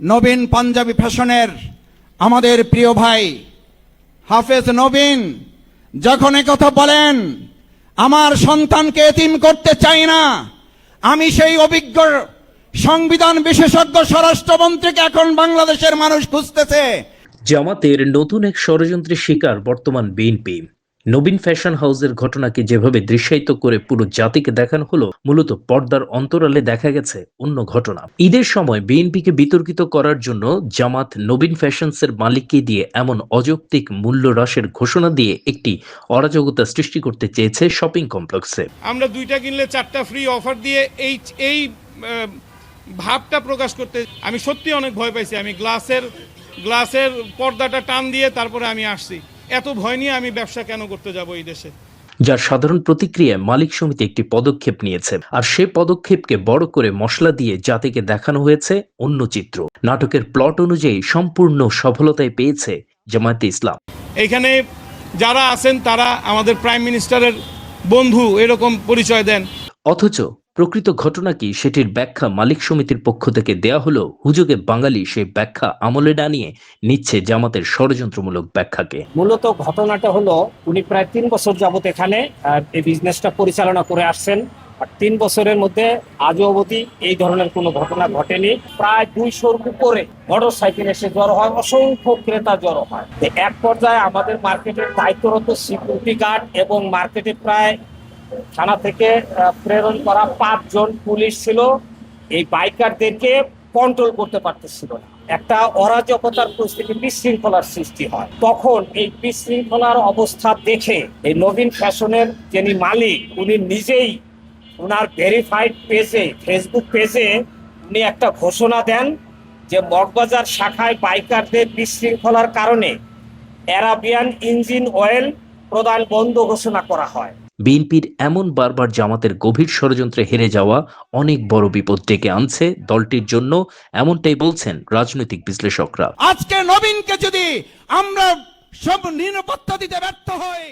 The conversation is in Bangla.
নবীন পাঞ্জাবি ফ্যাশনের আমাদের প্রিয় ভাই হাফেজ নবীন যখন একথা বলেন, আমার সন্তানকে এতিম করতে চাই না, আমি সেই অভিজ্ঞ সংবিধান বিশেষজ্ঞ স্বরাষ্ট্রমন্ত্রীকে এখন বাংলাদেশের মানুষ খুঁজতেছে। জামাতের নতুন এক ষড়যন্ত্রের শিকার বর্তমান বিএনপি। নবীন ফ্যাশন হাউসের ঘটনাকে যেভাবে দৃশ্যায়িত করে পুরো জাতিকে দেখানো হলো, মূলত পর্দার অন্তরালে দেখা গেছে অন্য ঘটনা। ঈদের সময় বিএনপিকে বিতর্কিত করার জন্য জামাত নবীন ফ্যাশনসের মালিককে দিয়ে এমন অযৌক্তিক মূল্য হ্রাসের ঘোষণা দিয়ে একটি অরাজকতা সৃষ্টি করতে চেয়েছে শপিং কমপ্লেক্সে। আমরা 2টা কিনলে 4টা ফ্রি অফার দিয়ে এই ভাবটা প্রকাশ করতে আমি সত্যি অনেক ভয় পাইছি। আমি গ্লাসের পর্দাটা টান দিয়ে তারপরে আমি আসছি। এত ভয় নিয়ে আমি ব্যবসা কেন করতে যাব এই দেশে? যার সাধারণ প্রতিক্রিয়ায় মালিক সমিতি একটি পদক্ষেপ নিয়েছে, আর সে পদক্ষেপকে বড় করে মশলা দিয়ে জাতিকে দেখানো হয়েছে অন্য চিত্র। নাটকের প্লট অনুযায়ী সম্পূর্ণ সফলতায় পেয়েছে জামায়াতে ইসলাম। এইখানে যারা আছেন তারা আমাদের প্রাইম মিনিস্টারের বন্ধু এরকম পরিচয় দেন, অথচ প্রকৃত ঘটনা কি সেটির ব্যাখ্যা মালিক সমিতির পক্ষ থেকে দেয়া হলো হুজুগে বাঙালি সেই ব্যাখ্যা আমলে ডানিয়ে নিচ্ছে জামাতের ষড়যন্ত্রমূলক ব্যাখ্যাকে। মূলত ঘটনাটা হলো, উনি প্রায় 3 বছর যাবত এখানে এই বিজনেসটা পরিচালনা করে আসছেন। আর 3 বছরের মধ্যে আজও অবধি এই ধরনের কোনো ঘটনা ঘটেনি। প্রায় 200-র উপরে মোটর সাইকেল এসে জড়ো হয়, অসংখ্য ক্রেতা জড়ো হয়। এক পর্যায়ে আমাদের মার্কেটের দায়িত্বরত সিকিউরিটি গার্ড এবং মার্কেটে প্রায় থানা থেকে প্রেরণ করা 5 জন পুলিশ ছিল, এই বাইকারদেরকে কন্ট্রোল করতে পারতেছিল না। একটা অরাজকতার পরিস্থিতি, বিশৃঙ্খলার সৃষ্টি হয়। তখন এই বিশৃঙ্খলার অবস্থা দেখে এই নবীন ফ্যাশনের যিনি মালিক, উনি নিজেই ওনার ভেরিফাইড পেজে, ফেসবুক পেজে উনি একটা ঘোষণা দেন যে মগবাজার শাখায় বাইকারদের বিশৃঙ্খলার কারণে অ্যারাবিয়ান ইঞ্জিন অয়েল প্রদান বন্ধ ঘোষণা করা হয়। বিএনপির এমন বারবার জামাতের গভীর ষড়যন্ত্রে হেরে যাওয়া অনেক বড় বিপদ ডেকে আনছে দলটির জন্য, এমনটাই বলছেন রাজনৈতিক বিশ্লেষকরা। আজকে নবীনকে যদি আমরা সব নিরাপত্তা দিতে ব্যর্থ হই,